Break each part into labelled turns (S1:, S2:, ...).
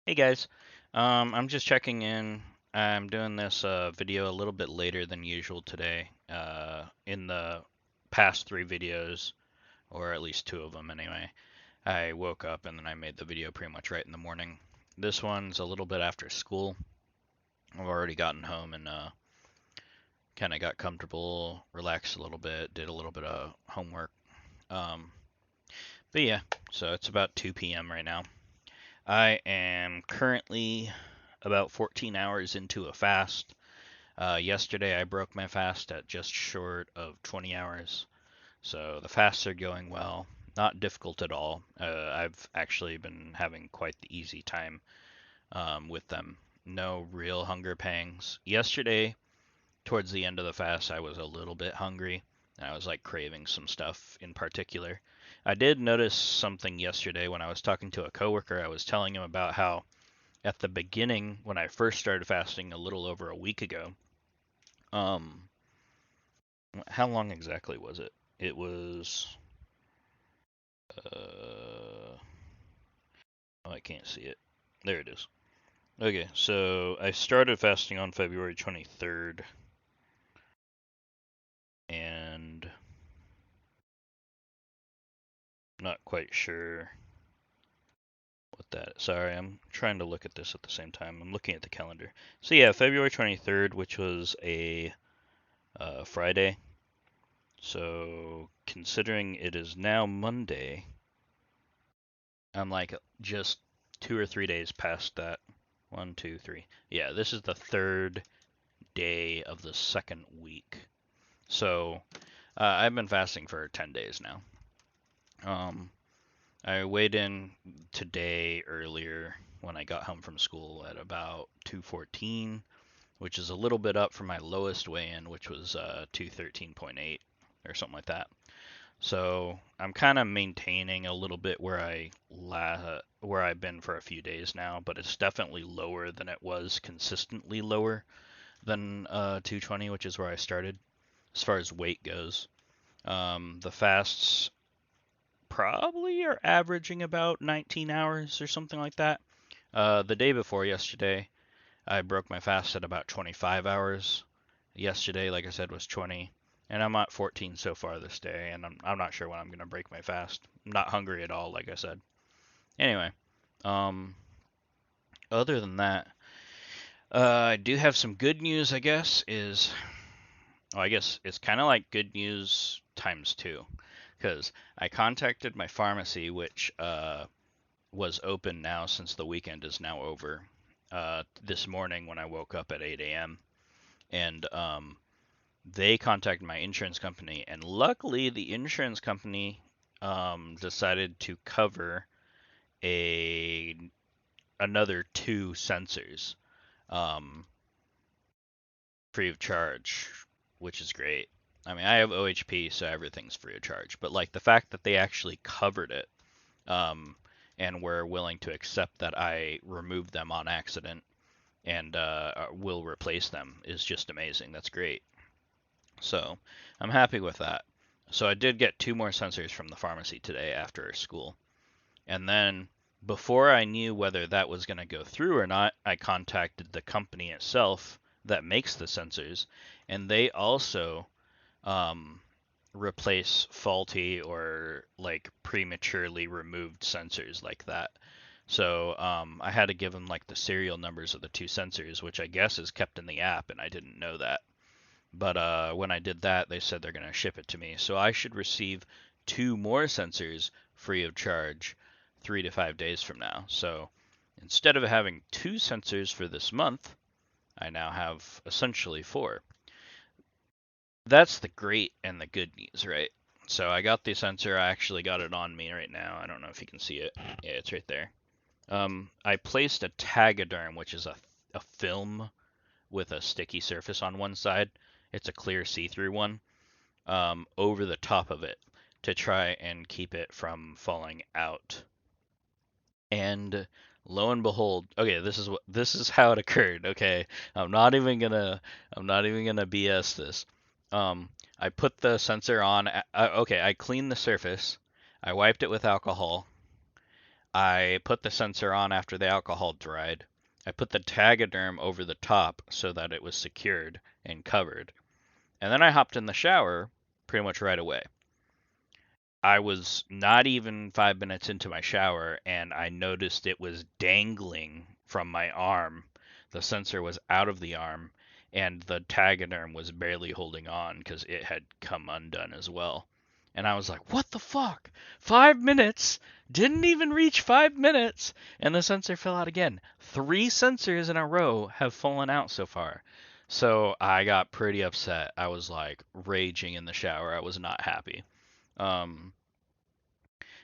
S1: Hey guys, I'm just checking in. I'm doing this video a little bit later than usual today. In the past three videos, or at least two of them anyway, I woke up and then I made the video pretty much right in the morning. This one's a little bit after school. I've already gotten home and kind of got comfortable, relaxed a little bit, did a little bit of homework. Um, but yeah, so it's about 2 p.m. right now. I am currently about 14 hours into a fast. Yesterday I broke my fast at just short of 20 hours. So the fasts are going well. Not difficult at all. I've actually been having quite the easy time with them. No real hunger pangs. Yesterday, towards the end of the fast, I was a little bit hungry. I was like craving some stuff in particular. I did notice something yesterday when I was talking to a coworker. I was telling him about how at the beginning, when I first started fasting a little over a week ago, um, how long exactly was it? It was, oh, I can't see it. There it is. Okay, so I started fasting on February 23rd, and not quite sure what that. Sorry, I'm trying to look at this at the same time. I'm looking at the calendar. So yeah, February 23rd, which was a Friday. So considering it is now Monday, I'm like just 2 or 3 days past that. One, two, three. Yeah, this is the third day of the second week. So I've been fasting for 10 days now. Um, I weighed in today earlier when I got home from school at about 214, which is a little bit up from my lowest weigh-in, which was 213.8 or something like that. So I'm kind of maintaining a little bit where I've been for a few days now, but it's definitely lower than it was consistently lower than 220, which is where I started as far as weight goes. The fasts probably are averaging about 19 hours or something like that. The day before yesterday, I broke my fast at about 25 hours. Yesterday, like I said, was 20, and I'm at 14 so far this day, and I'm not sure when I'm gonna break my fast. I'm not hungry at all, like I said. Anyway, um, other than that, I do have some good news. I guess I guess it's kind of like good news times two, because I contacted my pharmacy, which was open now since the weekend is now over. This morning when I woke up at 8 a.m. and they contacted my insurance company, and luckily the insurance company decided to cover a another two sensors um, free of charge, which is great. I mean, I have OHP, so everything's free of charge. But like the fact that they actually covered it um, and were willing to accept that I removed them on accident and will replace them is just amazing. That's great. So I'm happy with that. So I did get two more sensors from the pharmacy today after school. And then before I knew whether that was going to go through or not, I contacted the company itself that makes the sensors, and they also um, replace faulty or like prematurely removed sensors like that. So I had to give them like the serial numbers of the two sensors, which I guess is kept in the app, and I didn't know that. But when I did that, they said they're going to ship it to me. So I should receive two more sensors free of charge 3 to 5 days from now. So instead of having two sensors for this month, I now have essentially four. That's the great and the good news, right? So I got the sensor. I actually got it on me right now. I don't know if you can see it. Yeah, it's right there. I placed a Tagaderm, which is a film with a sticky surface on one side. It's a clear see-through one over the top of it to try and keep it from falling out. And lo and behold, okay, this is how it occurred. Okay, I'm not even gonna BS this. I put the sensor on. Okay, I cleaned the surface. I wiped it with alcohol. I put the sensor on after the alcohol dried. I put the Tagaderm over the top so that it was secured and covered. And then I hopped in the shower pretty much right away. I was not even 5 minutes into my shower and I noticed it was dangling from my arm. The sensor was out of the arm and the Tagaderm was barely holding on because it had come undone as well. And I was like, what the fuck? 5 minutes? Didn't even reach 5 minutes. And the sensor fell out again. 3 sensors in a row have fallen out so far. So I got pretty upset. I was like raging in the shower. I was not happy. Um,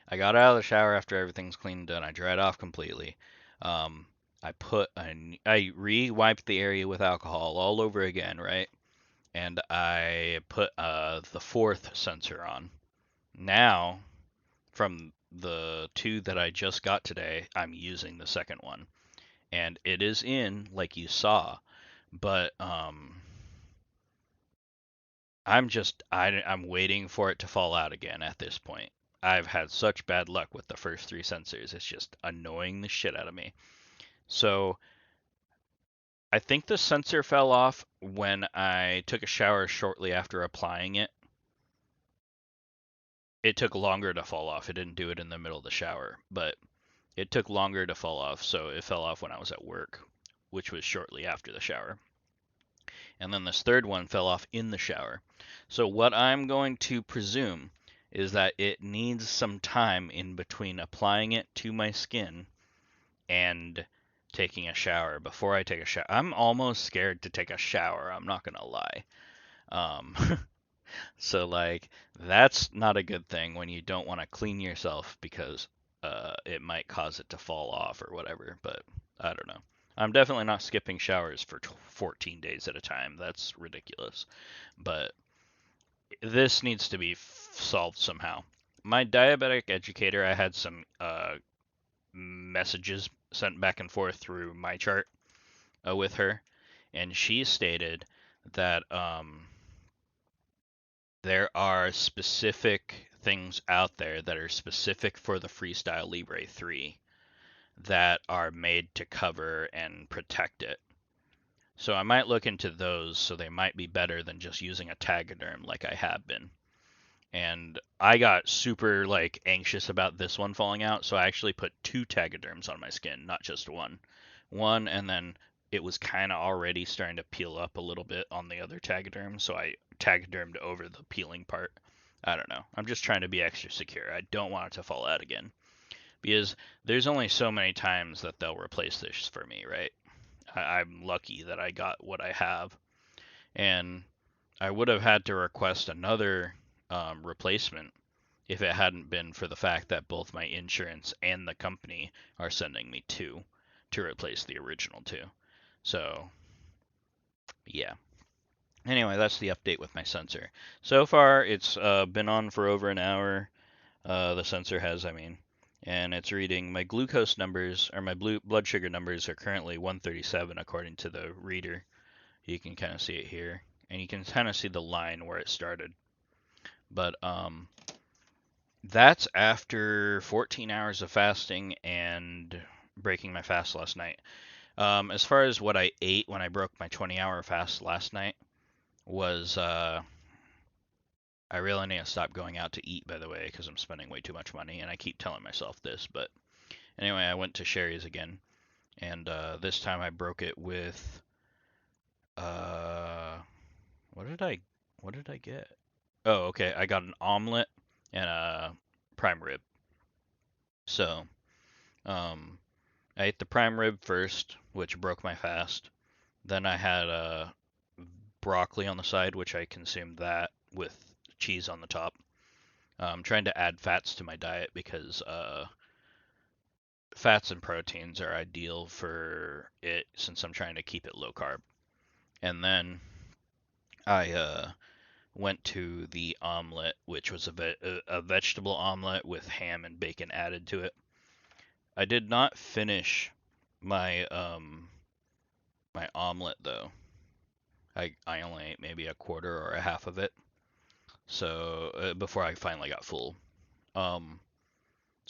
S1: I got out of the shower after everything's clean and done. I dried off completely. Um, I re-wiped the area with alcohol all over again, right? And I put the fourth sensor on. Now, from the two that I just got today, I'm using the second one, and it is in like you saw, but I'm waiting for it to fall out again at this point. I've had such bad luck with the first 3 sensors. It's just annoying the shit out of me. So I think the sensor fell off when I took a shower shortly after applying it. It took longer to fall off. It didn't do it in the middle of the shower, but it took longer to fall off, so it fell off when I was at work, which was shortly after the shower. And then this third one fell off in the shower. So what I'm going to presume is that it needs some time in between applying it to my skin and taking a shower. Before I take a shower, I'm almost scared to take a shower, I'm not gonna lie. Um, so like that's not a good thing when you don't want to clean yourself because it might cause it to fall off or whatever. But I don't know. I'm definitely not skipping showers for 14 days at a time. That's ridiculous. But this needs to be solved somehow. My diabetic educator, I had some messages sent back and forth through my chart with her, and she stated that there are specific things out there that are specific for the Freestyle Libre 3 that are made to cover and protect it. So I might look into those, so they might be better than just using a Tagaderm like I have been. And I got super like anxious about this one falling out, so I actually put 2 Tagaderms on my skin, not just one. One, and then it was kind of already starting to peel up a little bit on the other Tagaderm, so I Tagadermed over the peeling part. I don't know. I'm just trying to be extra secure. I don't want it to fall out again because there's only so many times that they'll replace this for me, right? I'm lucky that I got what I have, and I would have had to request another replacement if it hadn't been for the fact that both my insurance and the company are sending me two to replace the original two. So, yeah. Anyway, that's the update with my sensor. So far, it's been on for over an hour. The sensor has, I mean, and it's reading my glucose numbers, or my blood sugar numbers are currently 137 according to the reader. You can kind of see it here, and you can kind of see the line where it started. But that's after 14 hours of fasting and breaking my fast last night. As far as what I ate when I broke my 20-hour fast last night was, I really need to stop going out to eat, by the way, because I'm spending way too much money, and I keep telling myself this. But anyway, I went to Sherry's again, and this time I broke it with, uh, what did I get? Oh, okay, I got an omelet and a prime rib. So, um, I ate the prime rib first, which broke my fast. Then I had broccoli on the side, which I consumed that with cheese on the top. I'm trying to add fats to my diet because fats and proteins are ideal for it since I'm trying to keep it low carb. And then I went to the omelet, which was a vegetable omelet with ham and bacon added to it. I did not finish my my omelet though. I only ate maybe a quarter or a half of it. So before I finally got full. Um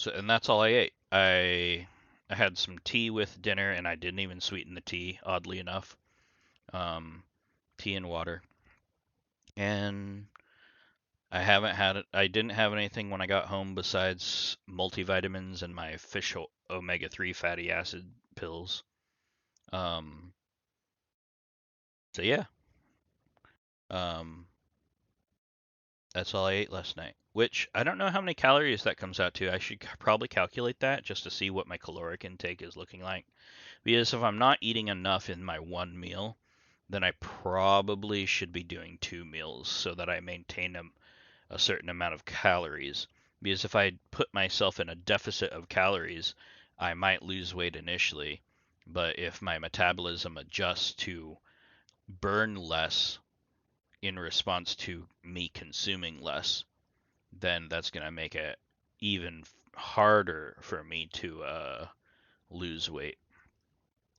S1: So, and that's all I ate. I had some tea with dinner, and I didn't even sweeten the tea, oddly enough. Um, Tea and water. And I didn't have anything when I got home besides multivitamins and my fish omega-3 fatty acid pills. Um, so yeah, um, that's all I ate last night. Which I don't know how many calories that comes out to. I should probably calculate that just to see what my caloric intake is looking like. Because if I'm not eating enough in my one meal, then I probably should be doing two meals so that I maintain a certain amount of calories. Because if I put myself in a deficit of calories, I might lose weight initially. But if my metabolism adjusts to burn less in response to me consuming less, then that's going to make it even harder for me to lose weight.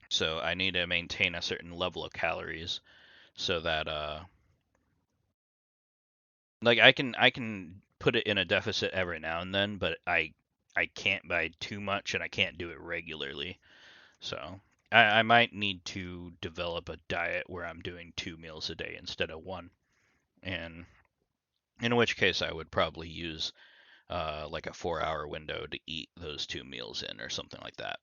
S1: So I need to maintain a certain level of calories so that like I can put it in a deficit every now and then, but I can't buy too much and I can't do it regularly. So I might need to develop a diet where I'm doing two meals a day instead of one. And in which case I would probably use like a 4 hour window to eat those two meals in or something like that.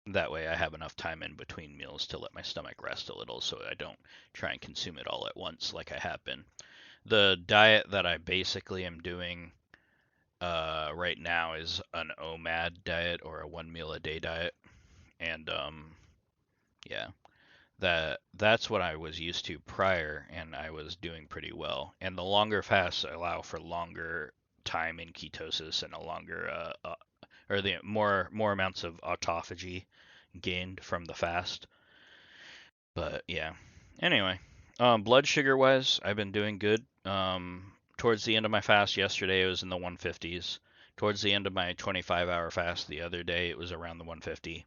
S1: That way I have enough time in between meals to let my stomach rest a little so I don't try and consume it all at once like I have been. The diet that I basically am doing right now is an OMAD diet or a one meal a day diet. And yeah, that's what I was used to prior and I was doing pretty well. And the longer fasts allow for longer time in ketosis and a longer or the more amounts of autophagy gained from the fast. But yeah. Anyway, blood sugar wise, I've been doing good. Towards the end of my fast yesterday, it was in the 150s. Towards the end of my 25-hour fast the other day, it was around the 150.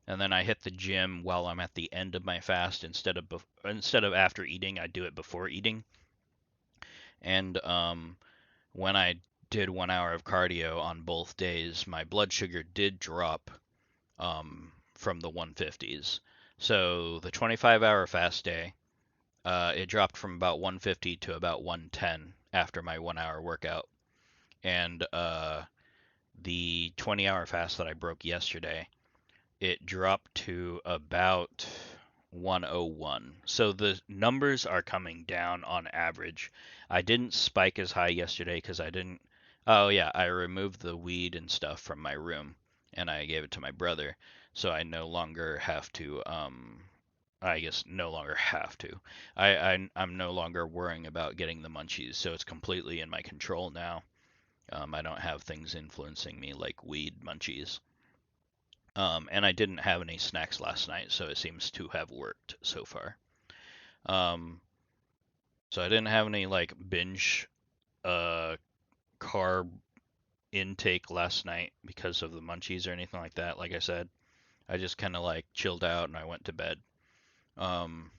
S1: And then I hit the gym while I'm at the end of my fast instead of after eating, I do it before eating. And when I did 1 hour of cardio on both days, my blood sugar did drop from the 150s. So the 25-hour fast day, it dropped from about 150 to about 110 after my 1 hour workout. And the 20-hour fast that I broke yesterday, it dropped to about 101. So the numbers are coming down on average. I didn't spike as high yesterday because I didn't. Oh, yeah, I removed the weed and stuff from my room and I gave it to my brother. So I no longer have to, I guess no longer have to. I'm no longer worrying about getting the munchies, so it's completely in my control now. I don't have things influencing me like weed munchies. And I didn't have any snacks last night, so it seems to have worked so far. Um, so I didn't have any like binge uh, carb intake last night because of the munchies or anything like that. Like I said, I just kind of like chilled out and I went to bed. Um,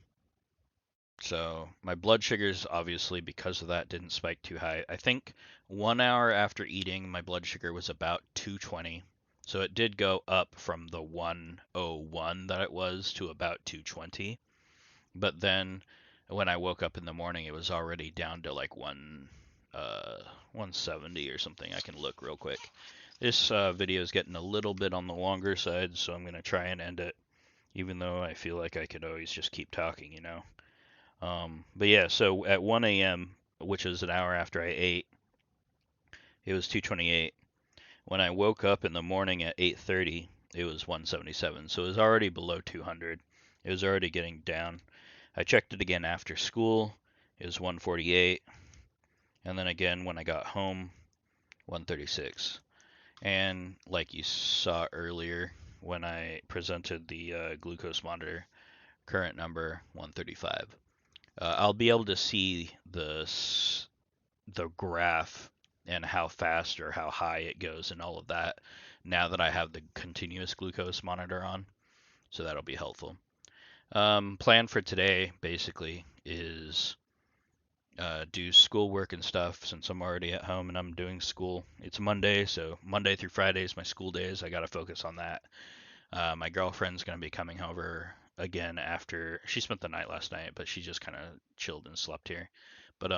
S1: so my blood sugars obviously because of that didn't spike too high. I think 1 hour after eating, my blood sugar was about 220. So it did go up from the 101 that it was to about 220. But then when I woke up in the morning, it was already down to like 170 or something. I can look real quick. This video is getting a little bit on the longer side, so I'm gonna try and end it, even though I feel like I could always just keep talking, you know. But yeah, so at 1 a.m., which is an hour after I ate, it was 228. When I woke up in the morning at 8:30, it was 177. So it was already below 200. It was already getting down. I checked it again after school. It was 148. And then again when I got home, 136. And like you saw earlier when I presented the glucose monitor, current number 135. I'll be able to see the graph and how fast or how high it goes and all of that now that I have the continuous glucose monitor on. So that'll be helpful. Plan for today basically is do schoolwork and stuff since I'm already at home and I'm doing school. It's Monday, so Monday through Friday is my school days. I got to focus on that. My girlfriend's going to be coming over again after she spent the night last night, but she just kind of chilled and slept here. But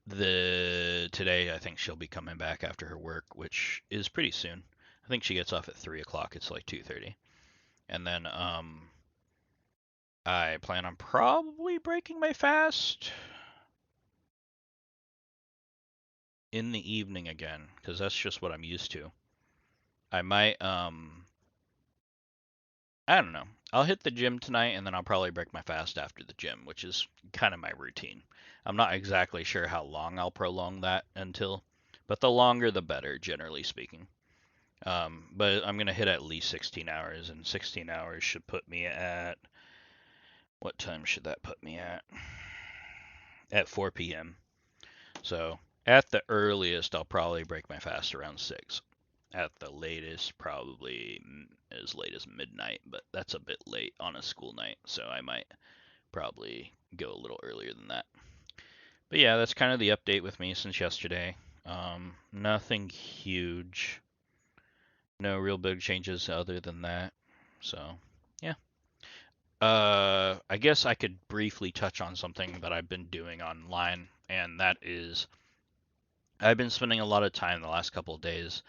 S1: the today I think she'll be coming back after her work, which is pretty soon. I think she gets off at 3 o'clock. It's like 2:30, and then I plan on probably breaking my fast in the evening again, because that's just what I'm used to. I might I don't know. I'll hit the gym tonight and then I'll probably break my fast after the gym, which is kind of my routine. I'm not exactly sure how long I'll prolong that until, but the longer the better, generally speaking. But I'm gonna hit at least 16 hours, and 16 hours should put me at what time should that put me at? At 4 p.m. So at the earliest, I'll probably break my fast around 6. At the latest, probably as late as midnight, but that's a bit late on a school night, so I might probably go a little earlier than that. But yeah, that's kind of the update with me since yesterday. Nothing huge, no real big changes other than that. So yeah. I guess I could briefly touch on something that I've been doing online, and that is I've been spending a lot of time the last couple of days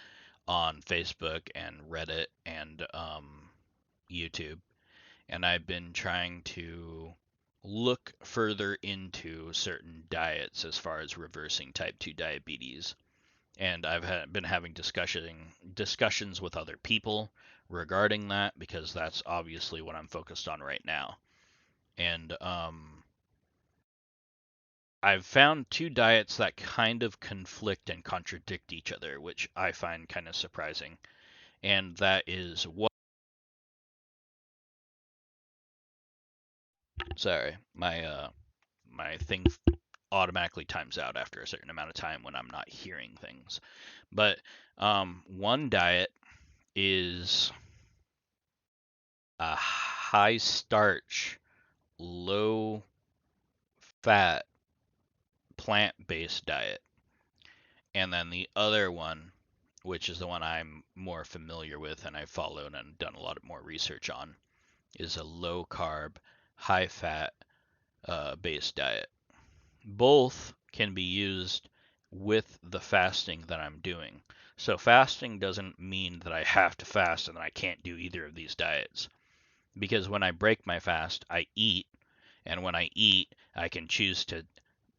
S1: on Facebook and Reddit and YouTube, and I've been trying to look further into certain diets as far as reversing type 2 diabetes. And been having discussions with other people regarding that because that's obviously what I'm focused on right now. And I've found two diets that kind of conflict and contradict each other, which I find kind of surprising. And that is what. Sorry, my thing automatically times out after a certain amount of time when I'm not hearing things. But one diet is a high starch, low fat, plant based diet. And then the other one, which is the one I'm more familiar with and I've followed and done a lot of more research on, is a low carb, high fat based diet. Both can be used with the fasting that I'm doing. So fasting doesn't mean that I have to fast and that I can't do either of these diets. Because when I break my fast, I eat, and when I eat, I can choose to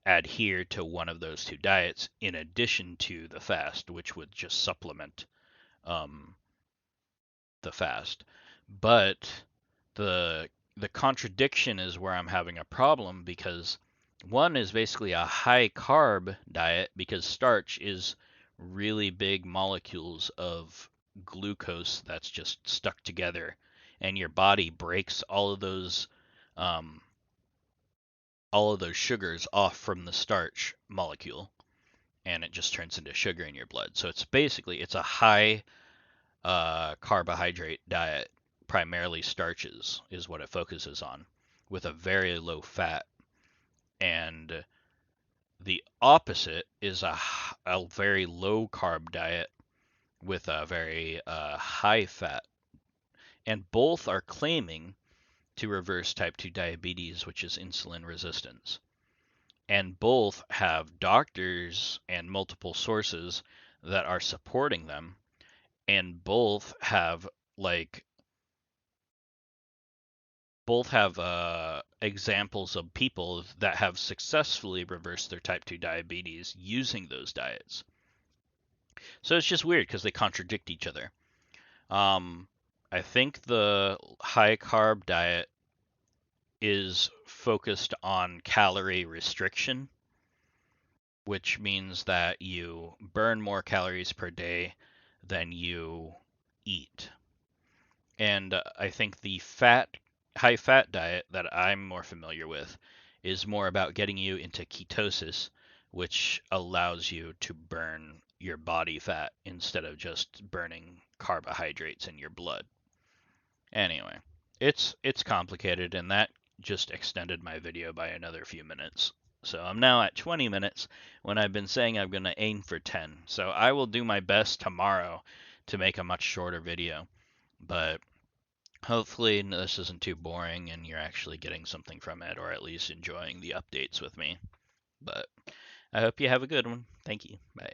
S1: adhere to one of those two diets in addition to the fast, which would just supplement um, the fast. But the the contradiction is where I'm having a problem because one is basically a high carb diet because starch is really big molecules of glucose that's just stuck together, and your body breaks um, all of those sugars off from the starch molecule, and it just turns into sugar in your blood. So it's a high carbohydrate diet, primarily starches, is what it focuses on, with a very low fat. And the opposite is a very low carb diet with a very high fat. And both are claiming to reverse type 2 diabetes, which is insulin resistance. And both have doctors and multiple sources that are supporting them. And like both have examples of people that have successfully reversed their type 2 diabetes using those diets. So it's just weird because they contradict each other. Um, I think the high carb diet is focused on calorie restriction, which means that you burn more calories per day than you eat. And I think the high fat diet that I'm more familiar with is more about getting you into ketosis, which allows you to burn your body fat instead of just burning carbohydrates in your blood. Anyway, it's complicated, and that just extended my video by another few minutes. So I'm now at 20 minutes when I've been saying I'm going to aim for 10. So I will do my best tomorrow to make a much shorter video. But hopefully this isn't too boring and you're actually getting something from it, or at least enjoying the updates with me. But I hope you have a good one. Thank you. Bye.